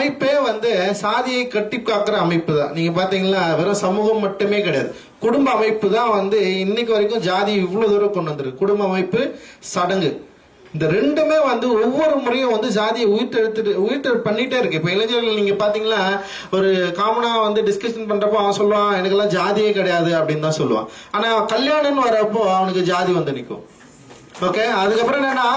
அமைப்பே வந்து சாதியை கட்டி காக்குற அமைப்பு தான். நீங்க பாத்தீங்களா, வெறும் சமூகம் மட்டுமே கிடையாது, குடும்ப அமைப்பு தான் வந்து இன்னைக்கு வரைக்கும் ஜாதி இவ்வளவு தூரம் கொண்டு வந்திருக்கு. குடும்ப அமைப்பு, சடங்கு, இந்த ரெண்டுமே வந்து ஒவ்வொரு முறையும் வந்து ஜாதியை உயிர்த்தெழுத்து பண்ணிட்டே இருக்கு. இப்ப இளைஞர்கள் நீங்க பாத்தீங்களா, ஒரு காமனா வந்து டிஸ்கஷன் பண்றப்போ அவன் சொல்லுவான் எனக்கெல்லாம் ஜாதியே கிடையாது அப்படின்னு தான் சொல்லுவான். ஆனா கல்யாணம்னு வரப்போ அவனுக்கு ஜாதி வந்து நிற்கும். ஓகே, அதுக்கப்புறம் என்னன்னா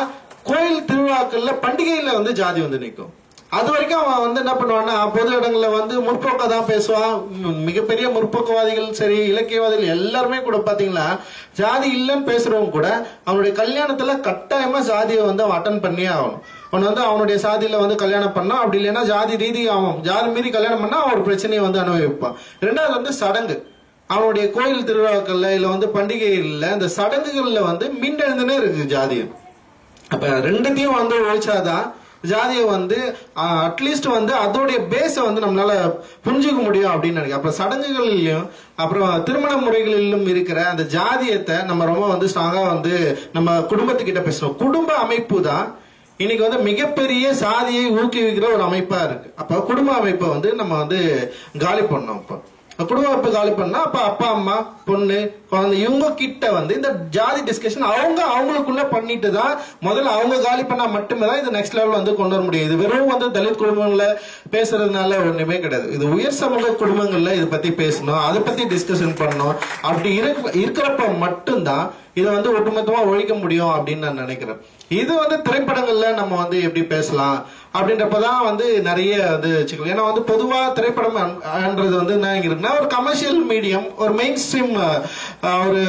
கோயில் திருவிழாக்கள்ல பண்டிகையில வந்து ஜாதி வந்து நிற்கும். அது வரைக்கும் அவன் வந்து என்ன பண்ணுவான்னா பொது இடங்கள்ல வந்து முற்போக்க தான் பேசுவான். மிகப்பெரிய முற்போக்குவாதிகள் சரி, இலக்கியவாதிகள் எல்லாருமே கூட பாத்தீங்கன்னா ஜாதி இல்லைன்னு பேசுறவங்க கூட அவனுடைய கல்யாணத்துல கட்டாயமா ஜாதியை வந்து அவன் அட்டன் பண்ணியே ஆகணும். அவன் வந்து அவனுடைய சாதியில வந்து கல்யாணம் பண்ணா, அப்படி இல்லைன்னா ஜாதி ரீதி அவன் ஜாதி மீறி கல்யாணம் பண்ணா அவன் ஒரு பிரச்சனையை வந்து அனுபவிப்பான். ரெண்டாவது வந்து சடங்கு, அவனுடைய கோயில் திருவிழாக்கள்ல இல்ல வந்து பண்டிகைகள்ல இந்த சடங்குகள்ல வந்து மீண்டெழுந்துனே இருக்கு ஜாதியம். அப்ப ரெண்டுத்தையும் வந்து ஒழிச்சாதான் ஜாதியை வந்து அட்லீஸ்ட் வந்து அதோடைய பேஸை வந்து நம்மளால புரிஞ்சுக்க முடியும் அப்படின்னு நினைக்கிறேன். அப்புறம் சடங்குகளிலும் அப்புறம் திருமண முறைகளிலும் இருக்கிற அந்த ஜாதியத்தை நம்ம ரொம்ப வந்து ஸ்ட்ராங்கா வந்து நம்ம குடும்பத்துக்கிட்ட பேசுறோம். குடும்ப அமைப்பு தான் இன்னைக்கு வந்து மிகப்பெரிய சாதியை ஊக்குவிக்கிற ஒரு அமைப்பா இருக்கு. அப்ப குடும்ப அமைப்பை வந்து நம்ம வந்து காலி பண்ணோம். அப்ப குடும்ப அமைப்பு காலி பண்ணா அப்ப அப்பா அம்மா பொண்ணு குழந்தை இவங்க கிட்ட வந்து இந்த ஜாதி டிஸ்கஷன் அவங்களுக்குள்ள பண்ணிட்டு தான் முதல்ல அவங்க காலி பண்ணா மட்டுமே தான் இது நெக்ஸ்ட் லெவல் வந்து கொண்டு வர முடியும். இது வெறும் வந்து தலித் குடும்பங்கள்ல பேசுறதுனால ஒண்ணுமே கிடையாது. இது உயர் சமூக குடும்பங்கள்ல இதை பத்தி பேசணும், அதை பத்தி டிஸ்கஷன் பண்ணணும். அப்படி இருக்கிறப்ப மட்டும்தான் இதை வந்து ஒட்டுமொத்தமா ஒழிக்க முடியும் அப்படின்னு நான் நினைக்கிறேன். இது வந்து திரைப்படங்கள்ல நம்ம வந்து எப்படி பேசலாம் அப்படின்றப்பதான் வந்து நிறைய வந்து வச்சுக்கலாம். ஏன்னா வந்து பொதுவா திரைப்படம்ன்றது வந்து என்ன இருக்குன்னா ஒரு கமர்ஷியல் மீடியம், ஒரு மெயின் ஸ்ட்ரீம், ஒரு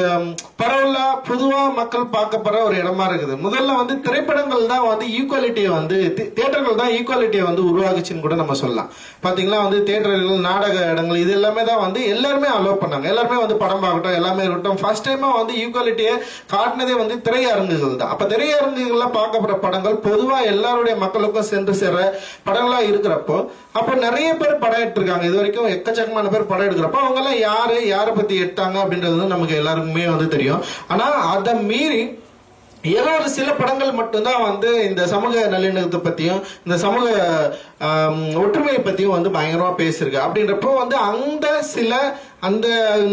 பரவலா பொதுவா மக்கள் பார்க்கப்படுற ஒரு இடமா இருக்குது. முதல்ல வந்து திரைப்படங்கள் தான் வந்து ஈக்குவாலிட்டியை வந்து தியேட்டர்கள் தான் ஈக்குவாலிட்டியை வந்து உருவாக்குச்சுன்னு கூட நம்ம சொல்லலாம். பாத்தீங்களா வந்து தியேட்டர்கள், நாடக இடங்கள் இது எல்லாமே தான் வந்து எல்லாருமே அலோவ் பண்ணாங்க. எல்லாருமே வந்து படம் பார்க்கட்டும், எல்லாமே இருக்கட்டும். ஃபர்ஸ்ட் டைமா வந்து ஈக்குவாலிட்டியை காட்டினதே வந்து திரையரங்குகள் தான். அப்ப திரையரங்குகள்ல பார்க்கப்படுற படங்கள் பொதுவா எல்லாருடைய மக்களுக்கும் சென்று சேர படங்களா இருக்கிறப்போ அப்ப நிறைய பேர் படம் எடுத்திருக்காங்க. இது வரைக்கும் எக்கச்சக்கமான பேர் படம் எடுக்கிறப்போ அவங்க எல்லாம் யாரை பத்தி எடுத்தாங்க அப்படின்றது நமக்கு எல்லாருக்குமே வந்து தெரியும். ஆனா அதை மீறி ஏதோ ஒரு சில படங்கள் மட்டும்தான் வந்து இந்த சமூக நல்லிணக்கத்தை பத்தியும் இந்த சமூக ஒற்றுமையை பத்தியும் வந்து பயங்கரமா பேசிருக்கு. அப்படின்றப்போ வந்து அந்த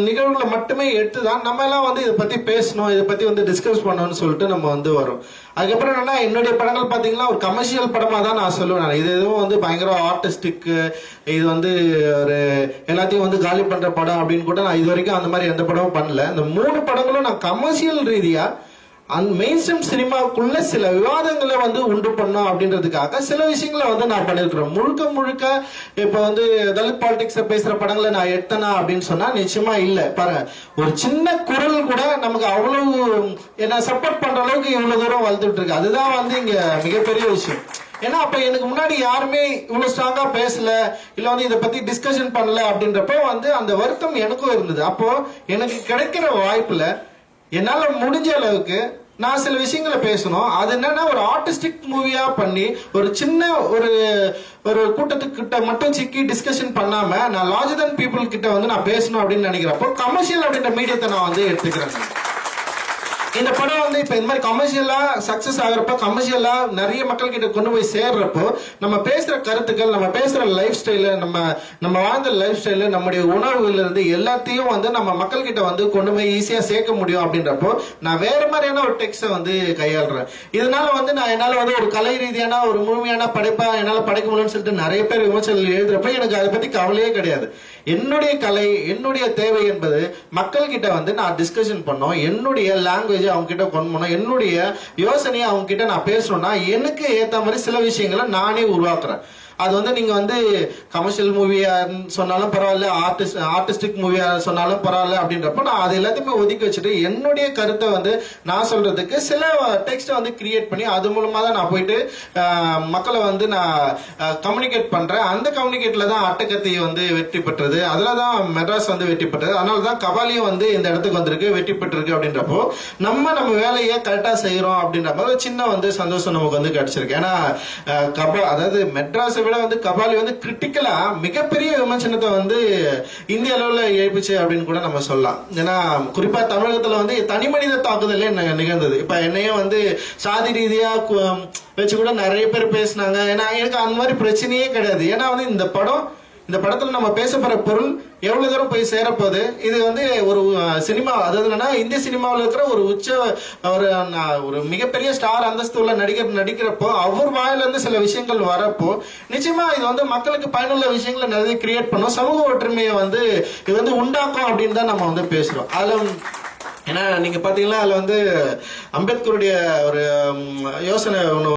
நிகழ்வுகளை மட்டுமே எடுத்துதான் நம்ம எல்லாம் வந்து இதை பத்தி பேசணும், இதை பத்தி வந்து டிஸ்கஸ் பண்ணணும்னு சொல்லிட்டு நம்ம வந்து வரும். அதுக்கப்புறம் என்னன்னா என்னுடைய படங்கள் பாத்தீங்கன்னா ஒரு கமர்ஷியல் படமா தான் நான் சொல்லுவேன். இது எதுவும் வந்து பயங்கர ஆர்டிஸ்டிக், இது வந்து ஒரு எல்லாத்தையும் வந்து காலி பண்ற படம் அப்படின்னு கூட நான் இது வரைக்கும் அந்த மாதிரி எந்த படமும் பண்ணல. இந்த 3 படங்களும் நான் கமர்ஷியல் ரீதியா அந்த மெயின் ஸ்ட்ரீம் சினிமாக்குள்ள சில விவாதங்களை வந்து உண்டு பண்ணோம் அப்படின்றதுக்காக சில விஷயங்களை வந்து நான் பண்ணிருக்கிறேன். முழுக்க இப்ப வந்து தலித் பாலிடிக்ஸ் பேசுற படங்களை நான் எடுத்தனா அப்படின்னு சொன்னா நிச்சயமா இல்ல. பாருங்க, ஒரு சின்ன குரல் கூட நமக்கு அவ்வளவு என்ன சப்போர்ட் பண்ற அளவுக்கு இவ்வளவு தூரம் வளர்த்துட்டு இருக்கு. அதுதான் வந்து இங்க மிகப்பெரிய விஷயம். ஏன்னா அப்ப எனக்கு முன்னாடி யாருமே இவ்வளவு ஸ்ட்ராங்கா பேசல, இல்ல வந்து இதை பத்தி டிஸ்கஷன் பண்ணல அப்படின்றப்போ வந்து அந்த வருத்தம் எனக்கும் இருந்தது. அப்போ எனக்கு கிடைக்கிற வாய்ப்புல என்னால முடிஞ்ச அளவுக்கு நான் சில விஷயங்களை பேசணும். அது என்னன்னா ஒரு ஆர்டிஸ்டிக் மூவியா பண்ணி ஒரு சின்ன ஒரு கூட்டத்துக்கிட்ட மட்டும் சிக்கி டிஸ்கஷன் பண்ணாம நான் லார்ஜர் தென் பீப்புள் கிட்ட வந்து நான் பேசணும் அப்படின்னு நினைக்கிறப்போ கமர்ஷியல் அப்படின்ற மீடியத்தை நான் வந்து எடுத்துக்கிறேன். இந்த படம் வந்து இப்ப இந்த மாதிரி கமர்ஷியலா சக்சஸ் ஆகுறப்ப, கமர்ஷியலா நிறைய மக்கள் கிட்ட கொண்டு போய் சேர்றப்போ நம்ம பேசுற கருத்துக்கள், நம்ம பேசுற லைஃப் ஸ்டைல, நம்ம வாழ்ந்த லைஃப் ஸ்டைல, நம்முடைய உணவுல இருந்து எல்லாத்தையும் வந்து நம்ம மக்கள் கிட்ட வந்து கொண்டு போய் ஈஸியா சேர்க்க முடியும். அப்படின்றப்போ நான் வேற மாதிரியான ஒரு டெக்ஸ்ட வந்து கையாளுறேன். இதனால வந்து நான் என்னால வந்து ஒரு கலை ரீதியான ஒரு முழுமையான படைப்பா என்னால படைக்க முடியும்னு சொல்லிட்டு நிறைய பேர் விமர்சனங்கள் எழுதுறப்ப எனக்கு அதை பத்தி கவலையே கிடையாது. என்னுடைய கலை, என்னுடைய தேவை என்பது மக்கள் கிட்ட வந்து நான் டிஸ்கஷன் பண்ணோம், என்னுடைய லாங்குவேஜ் அவங்க கிட்ட கொண்டு போனோம், என்னுடைய யோசனையை அவங்க கிட்ட நான் பேசணும்னா எனக்கு ஏத்த மாதிரி சில விஷயங்களை நானே உருவாக்குறேன். அது வந்து நீங்க வந்து கமர்ஷியல் மூவியா சொன்னாலும் பரவாயில்ல, ஆர்டிஸ்டிக் மூவியா சொன்னாலும் பரவாயில்ல அப்படின்றப்ப நான் அது எல்லாத்தையுமே ஒதுக்கி வச்சுட்டு என்னுடைய கருத்தை வந்து நான் சொல்றதுக்கு சில டெக்ஸ்ட் வந்து கிரியேட் பண்ணி அது மூலமா தான் நான் போயிட்டு மக்களை வந்து நான் கம்யூனிகேட் பண்றேன். அந்த கம்யூனிகேட்ல தான் அட்டகத்தி வந்து வெற்றி பெற்றது, அதுலதான் மெட்ராஸ் வந்து வெற்றி பெற்றது, அதனாலதான் கபாலியும் வந்து இந்த இடத்துக்கு வந்திருக்கு, வெற்றி பெற்றிருக்கு. அப்படின்றப்போ நம்ம வேலையை கரெக்டா செய்யறோம் அப்படின்ற மாதிரி சின்ன வந்து சந்தோஷம் நமக்கு வந்து கிடைச்சிருக்கு. ஏன்னா அதாவது மெட்ராஸ் விட வந்து கபாலி வந்து கிரிட்டிக்கலா மிகப்பெரிய விமர்சனத்தை வந்து இந்திய அளவுல எழுப்பிச்சு அப்படின்னு கூட நம்ம சொல்லலாம். ஏன்னா குறிப்பா தமிழகத்துல வந்து தனி மனித தாக்குதலே நிகழ்ந்தது. இப்ப என்னையும் வந்து சாதி ரீதியா வச்சு கூட நிறைய பேர் பேசினாங்க. ஏன்னா எனக்கு அந்த மாதிரி பிரச்சனையே கிடையாது. ஏன்னா வந்து இந்த படத்துல நம்ம பேச போற பொருள் எவ்வளவு தூரம் போய் சேரப்போகுது. இது வந்து ஒரு சினிமா, அதாவது என்னன்னா இந்திய சினிமாவில் இருக்கிற ஒரு ஒரு மிகப்பெரிய ஸ்டார் அந்தஸ்து உள்ள நடிகர் நடிக்கிறப்போ அவர் வாயில இருந்து சில விஷயங்கள் வரப்போ நிச்சயமா இது வந்து மக்களுக்கு பயனுள்ள விஷயங்களை நிறைய கிரியேட் பண்ணும், சமூக ஒற்றுமையை வந்து இது வந்து உண்டாக்கும் அப்படின்னு தான் நம்ம வந்து பேசுறோம். அதுல ஏன்னா நீங்க பாத்தீங்கன்னா அதுல வந்து அம்பேத்கருடைய ஒரு யோசனை ஒண்ணு